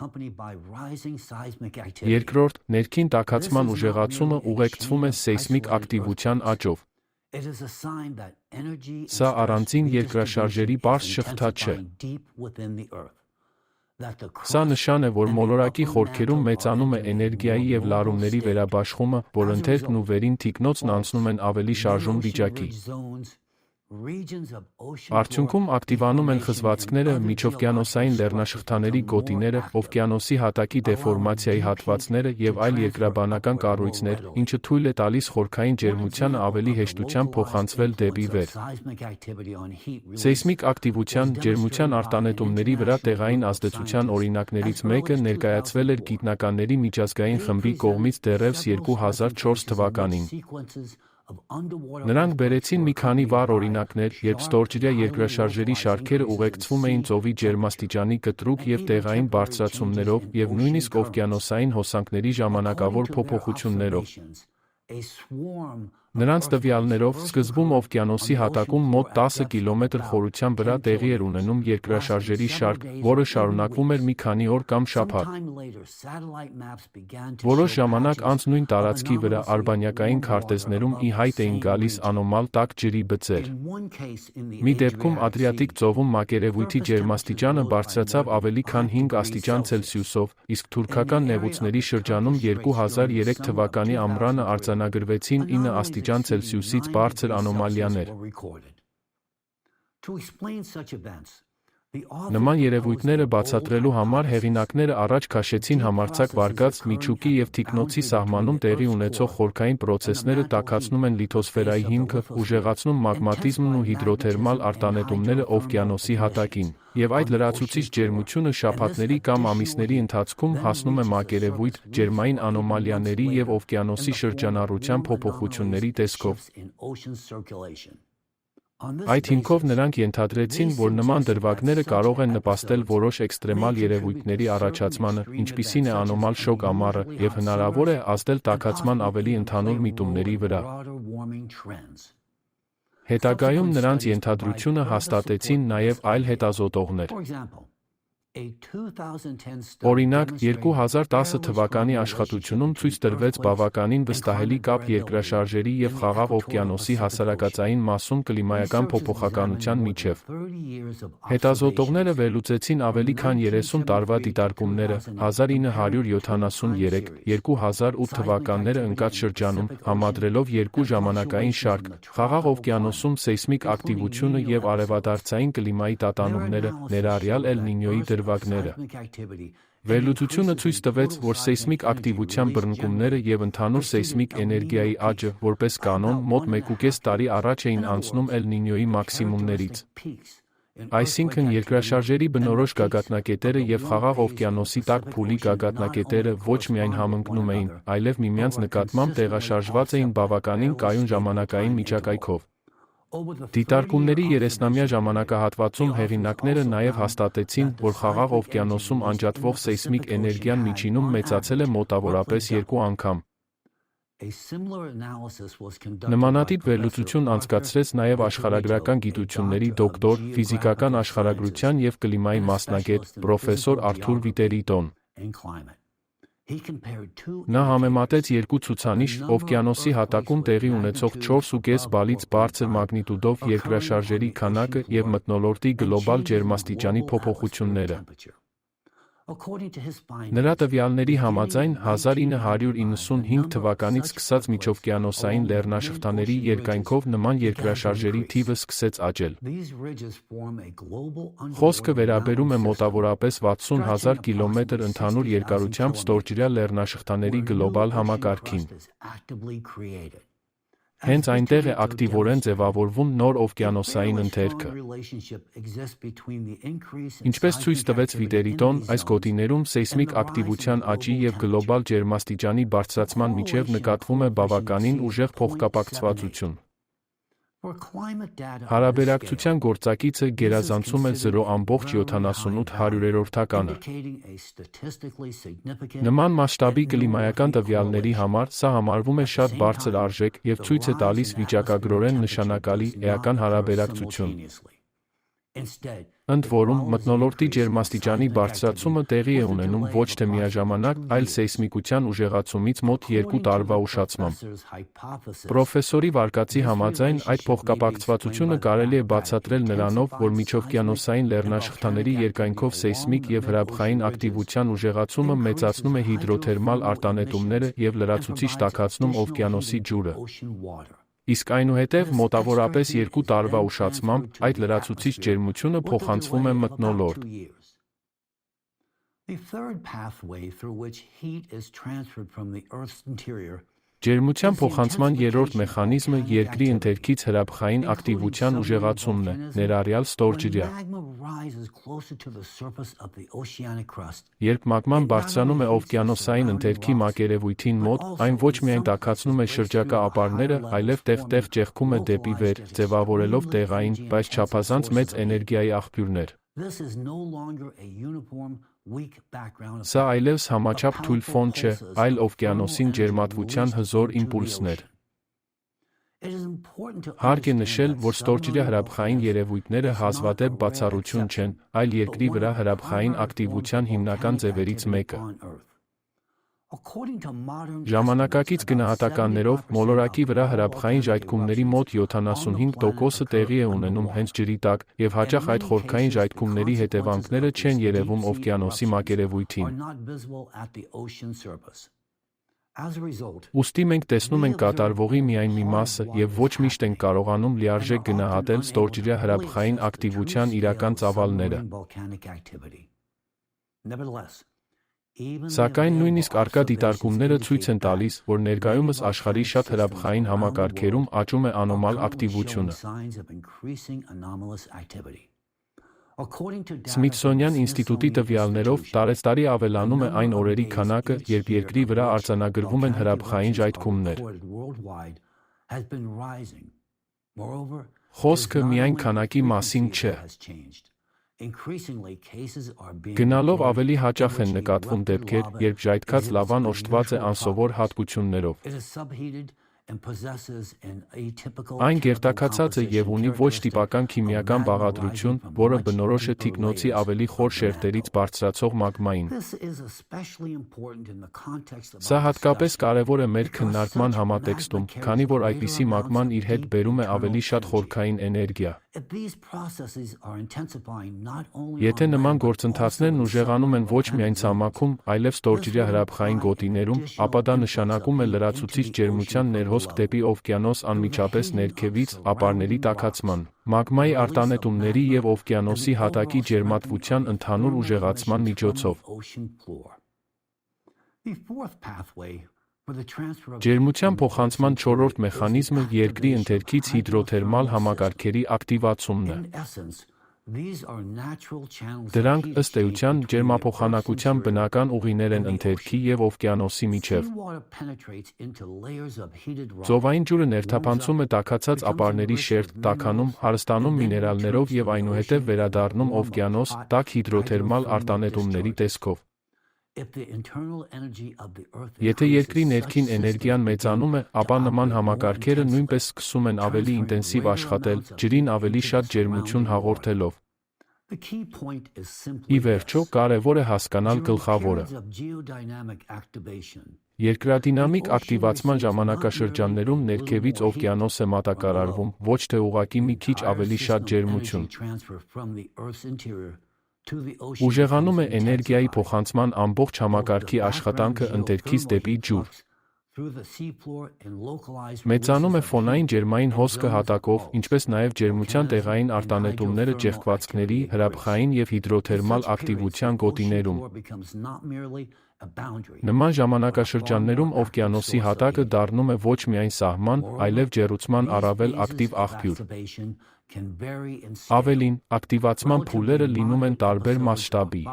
Երկրորդ, ներքին տաքացման ուժեղացումը ուղեկցվում է սեյսմիկ ակտիվության աճով։ Սա առանձին երկրաշարժերի պարզ շղթա չէ։ Սա նշան է, որ մոլորակի խորքերում մեծանում է էներգիայի և լարումների վերաբաշխումը, որ ընթերքն ու վերին թիկնոցն անցնում են ավելի շարժուն վիճակի։ Արդյունքում ակտիվանում են խզվածքները, միջօվկիանոսային լեռնաշղթաների գոտիները, օվկիանոսի հատակի դեֆորմացիայի հատվածները և այլ երկրաբանական կառույցներ, ինչը թույլ է տալիս խորքային ջերմությանը ավելի հեշտությամբ փոխանցվել դեպի վեր։ Սեյսմիկ ակտիվության, ջերմության արտանետումների վրա տեղային ազդեցության օրինակներից մեկը ներկայացվել էր գիտնականների միջազգային խմբի կողմից դեռևս 2004 թվականին։ Նրանք բերեցին մի քանի վառ օրինակներ, երբ ստորջրյա երկրաշարժերի շարքերը ուղեկցվում էին ծովի ջերմաստիճանի կտրուկ և տեղային բարձրացումներով և նույնիսկ օվկիանոսային հոսանքների ժամանակավոր փոփոխություններով։ Նրանց տվյալներով, սկզբում օվկիանոսի հատակում մոտ 10 կիլոմետր խորության վրա տեղի էր ունենում երկրաշարժերի շարք, որը շարունակվում էր մի քանի օր կամ շաբաթ։ Որոշ ժամանակ անց նույն տարածքի վրա արբանյակային քարտեզներում ի հայտ էին գալիս անոմալ տաք ջրի բծեր։ Մի դեպքում Ադրիատիկ ծովում մակերևույթի ջերմաստիճանը բարձրացավ ավելի քան 5 աստիճան Ցելսիուսով, իսկ թուրքական նեղուցների շրջանում 2003 թվականի ամռանը արձանագրվեցին 9 աստիճան Ցելսիուսից բարձր անոմալիաներ։ Նման երևույթները բացատրելու համար հեղինակները առաջ քաշեցին համարձակ վարկած միջուկի և թիկնոցի սահմանում տեղի ունեցող խորքային պրոցեսները տաքացնում են լիթոսֆերայի հիմքը, ուժեղացնում մագմատիզմն ու հիդրոթերմալ արտանետումները օվկիանոսի հատակին, և այդ լրացուցիչ ջերմությունը շաբաթների կամ ամիսների ընթացքում հասնում է մակերևույթ, ջերմային անոմալիաների և օվկիանոսի շրջանառության փոփոխությունների տեսքով։ Այդ հիմքով նրանք ենթադրեցին, որ նման դրվագները կարող են նպաստել որոշ էքստրեմալ երևույթների առաջացմանը, ինչպիսին է անոմալ շոկ ամառը, և հնարավոր է ազդել տաքացման ավելի ընդհանուր միտումների վրա։ Հետագայում նրանց ենթադրությունը հաստատեցին նաև այլ հետազոտողներ։ Օրինակ, 2010 թվականի աշխատությունում ցույց տրվեց բավականին վստահելի կապ երկրաշարժերի և Խաղաղ օվկիանոսի հասարակածային մասում կլիմայական փոփոխականության միջև։ Հետազոտողները վերլուծեցին ավելի քան 30 տարվա դիտարկումները 1973, 2008 թվականները ընկած շրջանում, համադրելով երկու ժամանակային շարք՝ Խաղաղ օվկիանոսում սեյսմիկ ակտիվությունը և արևադարձային կլիմայի տատանումները, ներառյալ Էլ Նինյոյի դրվագները։ Վերլուծությունը ցույց տվեց, որ սեյսմիկ ակտիվության բռնկումները և ընդհանուր սեյսմիկ էներգիայի աճը, որպես կանոն, մոտ 1,5 տարի առաջ էին անցնում Էլ Նինյոյի մաքսիմումներից։ Այսինքն, երկրաշարժերի բնորոշ գագաթնակետերը և Խաղաղ օվկիանոսի տաք փուլի գագաթնակետերը ոչ միայն համընկնում էին, այլև միմյանց նկատմամբ տեղաշարժված էին բավականին կայուն ժամանակային միջակայքով։ Դիտարկումների 30-ամյա ժամանակահատվածում հեղինակները նաև հաստատեցին, որ Խաղաղ օվկիանոսում անջատվող սեյսմիկ էներգիան միջինում մեծացել է մոտավորապես 2 անգամ։ Նմանատիպ վերլուծություն անցկացրեց նաև աշխարհագրական գիտությունների դոկտոր, ֆիզիկական աշխարհագրության և կլիմայի մասնագետ, պրոֆեսոր Արթուր Վիտերիտոն։ Նա համեմատեց երկու ցուցանիշ՝ օվկիանոսի հատակում տեղի ունեցող 4,5 բալից բարձր մագնիտուդով երկրաշարժերի քանակը և մթնոլորտի գլոբալ ջերմաստիճանի փոփոխությունները։ Նրա տվյալների համաձայն 1995 թվականից սկսած միջօվկիանոսային լեռնաշղթաների երկայնքով նման երկրաշարժերի թիվը սկսեց աճել։ Խոսքը վերաբերում է մոտավորապես 60,000 կիլոմետր ընդհանուր երկարությամբ ստորջրյա լեռնաշղթաների գլոբալ համակարգին։ Հենց այնտեղ է ակտիվորեն ձևավորվում նոր օվկիանոսային ընթերքը։ Ինչպես ցույց տվեց Վիտերիտոն, այս գոտիներում սեյսմիկ ակտիվության աճի և գլոբալ ջերմաստիճանի բարձրացման միջև նկատվում է բավականին ուժեղ փոխկապակցվածություն։ Հարաբերակցության գործակիցը գերազանցում է 0,78%-ը։ Նման մասշտաբի կլիմայական տվյալների համար սա համարվում է շատ բարձր արժեք և ցույց է տալիս վիճակագրորեն նշանակալի էական հարաբերակցություն։ Ընդ որում, մթնոլորտի ջերմաստիճանի բարձրացումը տեղի է ունենում ոչ թե միաժամանակ, այլ սեյսմիկության ուժեղացումից մոտ 2 տարվա ուշացմամբ։ Պրոֆեսորի վարկածի համաձայն, այդ փոխկապակցվածությունը կարելի է բացատրել նրանով, որ միջօվկիանոսային լեռնաշղթաների երկայնքով սեյսմիկ և հրաբխային ակտիվության ուժեղացումը մեծացնում է հիդրոթերմալ արտանետումները և լրացուցիչ տաքացնում օվկիանոսի ջուրը։ Իսկ այնուհետև մոտավորապես 2 տարվա ուշացմամբ այդ լրացուցիչ ջերմությունը փոխանցվում է մթնոլորտ։ Ջերմության փոխանցման երրորդ մեխանիզմը երկրի ընթերքից հրաբխային ակտիվության ուժեղացումն է, ներառյալ ստորջրյա։ Երբ մագման բարձրանում է օվկիանոսային ընթերքի մակերևույթին մոտ, այն ոչ միայն տաքացնում է շրջակա ապարները, այլև տեղ-տեղ ճեղքում է դեպի վեր, ձևավորելով տեղային, բայց չափազանց մեծ էներգիայի աղբյուրներ։ Սա այլևս համաչափ թույլ ֆոն չէ, այլ օվկիանոսին ջերմատվության հզոր իմպուլսներ։ Հարկ է նշել, որ ստորջրյա հրաբխային երևույթները հազվադեպ բացառություն չեն, այլ երկրի վրա հրաբխային ակտիվության հիմնական ձևերից մեկը։ Ժամանակակից գնահատականներով, մոլորակի վրա հրաբխային ժայթքումների մոտ 75%-ը տեղի է ունենում հենց ջրի տակ, և հաճախ այդ խորքային ժայթքումների հետևանքները չեն երևում օվկիանոսի մակերևույթին։ Ուստի մենք տեսնում ենք կատարվողի միայն մի մասը և ոչ միշտ ենք կարողանում լիարժեք գնահատել ստորջրյա հրաբխային ակտիվության իրական ծավալները։ Սակայն նույնիսկ առկա դիտարկումները ցույց են տալիս, որ ներկայումս աշխարհի շատ հրաբխային համակարգերում աճում է անոմալ ակտիվությունը։ Սմիթսոնյան ինստիտուտի տվյալներով տարեցտարի ավելանում է այն օրերի քանակը, երբ երկրի վրա արձանագրվում են հրաբխային ժայթքումներ։ Խոսքը միայն քանակի մասին չէ։ Գնալով ավելի հաճախ են նկատվում դեպքեր, երբ ժայթքած լավան օժտված է անսովոր հատկություններով։ Այն գերտաքացած է և ունի ոչ տիպական քիմիական բաղադրություն, որը բնորոշ է թիկնոցի ավելի խոր շերտերից բարձրացող մագմային։ Սա հատկապես կարևոր է մեր քննարկման համատեքստում, քանի որ այդպիսի մագման իր հետ բերում է ավելի շատ խորքային էներգիա։ Եթե նման գործընթացներն ուժեղանում են ոչ միայն ցամաքում, այլև ստորջրյա հրաբխային գոտիներում, ապա դա նշանակում է լրացուցիչ ջերմության ներհոսք դեպի օվկիանոս անմիջապես ներքևից, ապարների տաքացման, մագմայի արտանետումների և օվկիանոսի հատակի ջերմատվության ընդհանուր ուժեղացման միջոցով։ Ջերմության փոխանցման չորրորդ մեխանիզմը երկրի ընթերքից հիդրոթերմալ համակարգերի ակտիվացումն է։ Դրանք, ըստ էության, ջերմափոխանակության բնական ուղիներ են ընթերքի և օվկիանոսի միջև։ Ծովային ջուրը ներթափանցում է տաքացած ապարների շերտ, տաքանում, հարստանում միներալներով և այնուհետև վերադառնում օվկիանոս, տաք հիդրոթերմալ արտանետումների տեսքով։ Եթե երկրի ներքին էներգիան մեծանում է, ապա նման համակարգերը նույնպես սկսում են ավելի ինտենսիվ աշխատել, ջրին ավելի շատ ջերմություն հաղորդելով։ Ի վերջո, կարևոր է հասկանալ գլխավորը։ Երկրադինամիկ ակտիվացման ժամանակաշրջաններում ներքևից օվկիանոս է մատակարարվում, ոչ թե ուղղակի մի քիչ ավելի շատ ջերմություն։ Ուժեղանում է էներգիայի փոխանցման ամբողջ համակարգի աշխատանքը ընթերքից դեպի ջուր։ Մեծանում է ֆոնային ջերմային հոսքը հատակով, ինչպես նաև ջերմության տեղային արտանետումները ճեղքվածքների, հրաբխային և հիդրոթերմալ ակտիվության գոտիներում։ Նման ժամանակաշրջաններում օվկիանոսի հատակը դառնում է ոչ միայն սահման, այլև ջեռուցման առավել ակտիվ աղբյուր։ Ավելին, ակտիվացման փուլերը լինում են տարբեր մասշտաբի։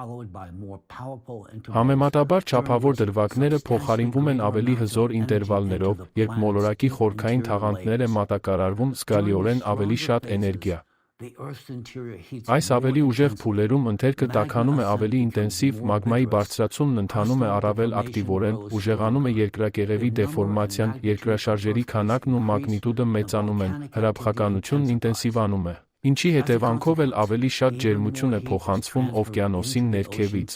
Համեմատաբար չափավոր դրվագները փոխարինվում են ավելի հզոր ինտերվալներով, երբ մոլորակի խորքային թաղանթներ է մատակարարվում զգալիորեն ավելի շատ էներգիա։ Այս ավելի ուժեղ փուլերում ընթերքը տաքանում է ավելի ինտենսիվ, մագմայի բարձրացումն ընթանում է առավել ակտիվորեն, ուժեղանում է երկրակեղևի դեֆորմացիան, երկրաշարժերի քանակն ու մագնիտուդը մեծանում են, հրաբխականությունն ինտենսիվանում է, ինչի հետևանքով էլ ավելի շատ ջերմություն է փոխանցվում օվկիանոսին ներքևից։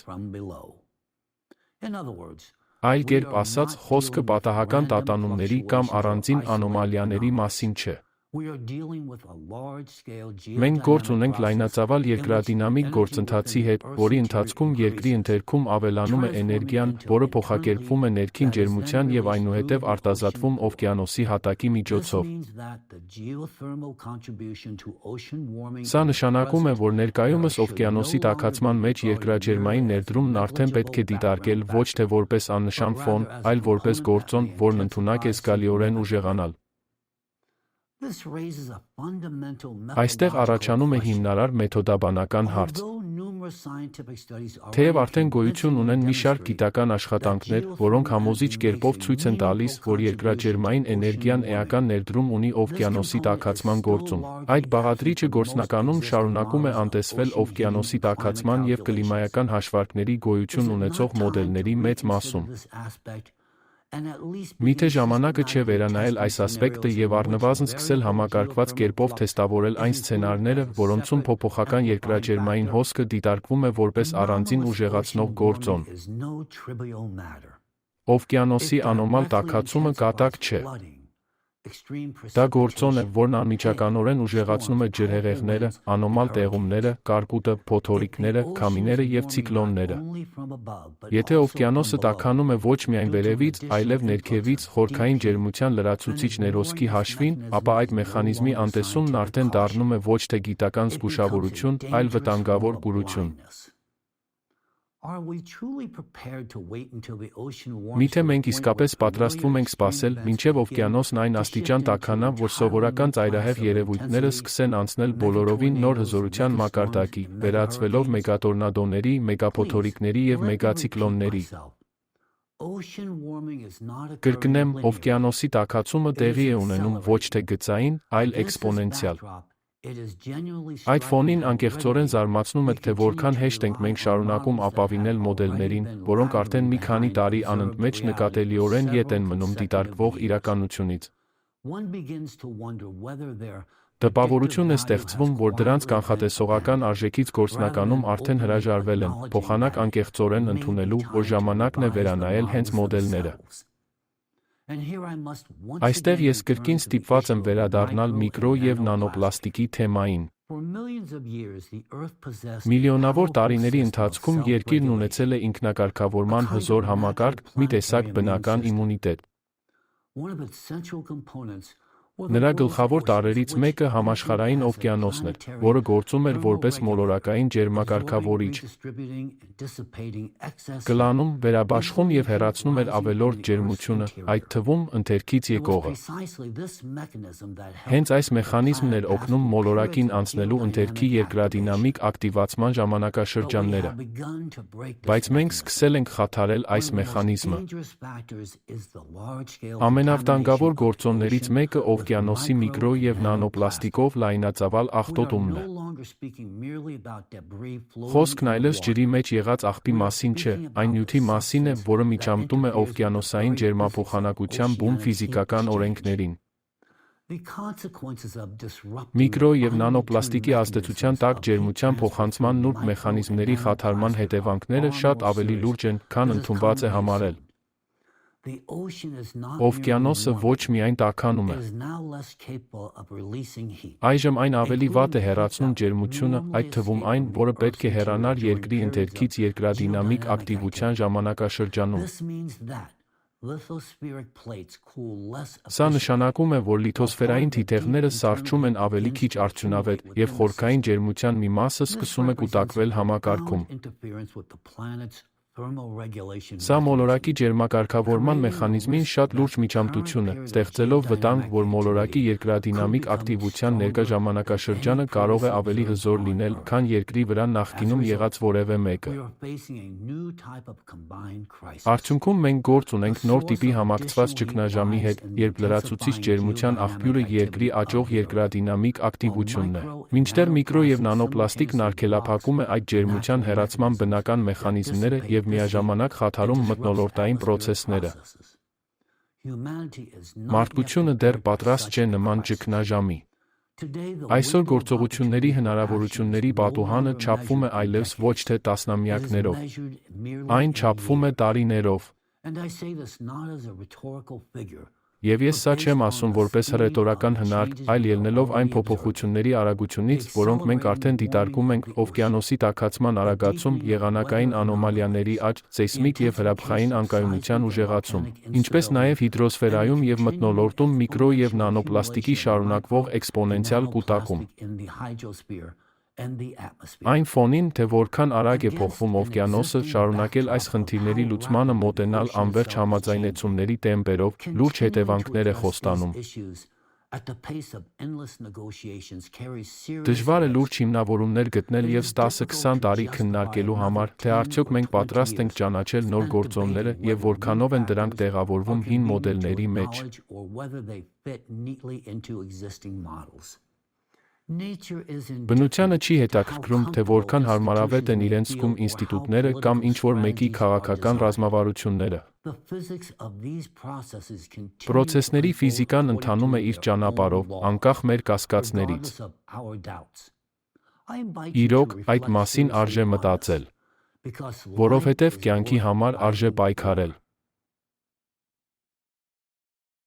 Այլ կերպ ասած, խոսքը պատահական տատանումների կամ առանձին անոմալիաների մասին չէ։ Մենք գործ ունենք լայնածավալ երկրադինամիկ գործընթացի հետ, որի ընթացքում երկրի ընթերքում ավելանում է էներգիան, որը փոխակերպվում է ներքին ջերմության և այնուհետև արտազատվում օվկիանոսի հատակի միջոցով։ Սա նշանակում է, որ ներկայումս օվկիանոսի տաքացման մեջ երկրաջերմային ներդրումն արդեն պետք է դիտարկել ոչ թե որպես աննշան ֆոն, այլ որպես գործոն, որն ընդունակ է զգալիորեն ուժեղանալ։ Այստեղ առաջանում է հիմնարար մեթոդաբանական հարց։ Թեև արդեն գոյություն ունեն մի շարք գիտական աշխատանքներ, որոնք համոզիչ կերպով ցույց են տալիս, որ երկրաջերմային էներգիան էական ներդրում ունի օվկիանոսի տաքացման գործում, այդ բաղադրիչը գործնականում շարունակում է անտեսվել օվկիանոսի տաքացման և կլիմայական հաշվարկների գոյություն ունեցող մոդելների մեծ մասում։ Միթե ժամանակը չէ վերանայել այս ասպեկտը և առնվազն սկսել համակարգված կերպով թեստավորել այն սցենարները, որոնցում փոփոխական երկրաջերմային հոսքը դիտարկվում է որպես առանձին ուժեղացնող գործոն։ Օվկիանոսի անոմալ տաքացումը կատակ չէ։ Դա գործոն է, որն անմիջականորեն ուժեղացնում է ջրհեղեղները, անոմալ տեղումները, կարկուտը, փոթորիկները, քամիները և ցիկլոնները։ Եթե օվկիանոսը տաքանում է ոչ միայն վերևից, այլև ներքևից, խորքային ջերմության լրացուցիչ ներոսքի հաշվին, ապա այդ մեխանիզմի անտեսումն արդեն դառնում է ոչ թե գիտական զգուշավորություն, այլ վտանգավոր կուրություն։ Միթե մենք իսկապես պատրաստվում ենք սպասել, մինչև օվկիանոսն այն աստիճան տաքանա, որ սովորական ծայրահեղ երևույթները սկսեն անցնել բոլորովին նոր հզորության մակարդակի, վերածվելով մեգատորնադոների, մեգափոթորիկների և մեգացիկլոնների։ Կրկնեմ, օվկիանոսի տաքացումը տեղի է ունենում ոչ թե գծային, այլ էքսպոնենցիալ։ Այդ ֆոնին անկեղծորեն զարմացնում է, թե որքան հեշտ ենք մենք շարունակում ապավինել մոդելներին, որոնք արդեն մի քանի տարի անընդմեջ նկատելիորեն ետ են մնում դիտարկվող իրականությունից։ Տպավորություն է ստեղծվում, որ դրանց կանխատեսողական արժեքից գործնականում արդեն հրաժարվել են, փոխանակ անկեղծորեն ընդունելու, որ ժամանակն է վերանայել հենց մոդելները։ Այստեղ ես կրկին ստիպված եմ վերադառնալ միկրո և նանոպլաստիկի թեմային։ Միլիոնավոր տարիների ընթացքում Երկիրն ունեցել է ինքնակարգավորման հզոր համակարգ, մի տեսակ բնական իմունիտետ։ Նրա գլխավոր տարրերից մեկը համաշխարհային օվկիանոսն էր, որը գործում էր որպես մոլորակային ջերմակարգավորիչ։ Կլանում, վերաբաշխում և հեռացնում էր ավելորդ ջերմությունը, այդ թվում ընթերքից եկողը։ Հենց այս մեխանիզմն էր օգնում մոլորակին անցնելու ընթերքի երկրադինամիկ ակտիվացման ժամանակաշրջանները։ Բայց մենք սկսել ենք խաթարել այս մեխանիզմը։ Ամենավտանգավոր գործոններից մեկը օվկիանոսի միկրո և նանոպլաստիկով լայնածավալ աղտոտումն է։ Խոսքն այլևս ջրի մեջ եղած աղբի մասին չէ, այն նյութի մասին է, որը միջամտում է օվկիանոսային ջերմափոխանակության բուն ֆիզիկական օրենքներին։ Միկրո և նանոպլաստիկի ազդեցության տակ ջերմության փոխանցման նուրբ մեխանիզմների խաթարման հետևանքները շատ ավելի լուրջ են, քան ընդունված է համարել։ Օվկիանոսը ոչ միայն տաքանում է։ Այժմ այն ավելի վատ է հեռացնում ջերմությունը, այդ թվում այն, որը պետք է հեռանար երկրի ընդերքից երկրադինամիկ ակտիվության ժամանակաշրջանում։ Սա նշանակում է, որ լիթոսֆերային թիթեղները սառչում են ավելի քիչ արդյունավետ, և խորքային ջերմության մի մասը սկսում է կուտակվել համակարգում։ Սա մոլորակի ջերմակարգավորման մեխանիզմին շատ լուրջ միջամտություն է, ստեղծելով վտանգ, որ մոլորակի երկրադինամիկ ակտիվության ներկա ժամանակաշրջանը կարող է ավելի հզոր լինել, քան երկրի վրա նախկինում եղած որևէ մեկը։ Արդյունքում մենք գործ ունենք նոր տիպի համակցված ճգնաժամի հետ, երբ լրացուցիչ ջերմության աղբյուրը երկրի աճող երկրադինամիկ ակտիվությունն է, մինչդեռ միկրո և նանոպլաստիկն արգելափակում է այդ ջերմության հեռացման բնական մեխանիզմները և միաժամանակ խաթարում մթնոլորտային պրոցեսները։ Մարդկությունը դեռ պատրաստ չէ նման ճգնաժամի։ Այսօր գործողությունների հնարավորությունների պատուհանը չափվում է այլևս ոչ թե տասնամյակներով, այն չափվում է տարիներով։ Եվ ես սա չեմ ասում որպես հռետորական հնարք, այլ ելնելով այն փոփոխությունների արագությունից, որոնք մենք արդեն դիտարկում ենք օվկիանոսի տաքացման արագացում, եղանակային անոմալիաների աճ, սեյսմիկ և հրաբխային անկայունության ուժեղացում, ինչպես նաև հիդրոսֆերայում և մթնոլորտում միկրո և նանոպլաստիկի շարունակվող էքսպոնենցիալ կուտակում։ Այն ֆոնին, թե որքան արագ է փոխվում օվկիանոսը, շարունակել այս խնդիրների լուծմանը մոտենալ անվերջ համաձայնեցումների տեմպերով, լուրջ հետևանքներ է խոստանում։ Դժվար է լուրջ հիմնավորումներ գտնել և 10-20 տարի քննարկելու համար, թե արդյոք մենք պատրաստ ենք ճանաչել նոր գործոնները և որքանով են դրանք տեղավորվում հին մոդելների մեջ։ Բնությանը չի հետաքրքրում, թե որքան հարմարավետ են իրենց զգում ինստիտուտները կամ ինչ-որ մեկի քաղաքական ռազմավարությունները։ Պրոցեսների ֆիզիկան ընթանում է իր ճանապարհով, անկախ մեր կասկածներից։ Իրոք, այդ մասին արժե մտածել։ Որովհետև կյանքի համար արժե պայքարել։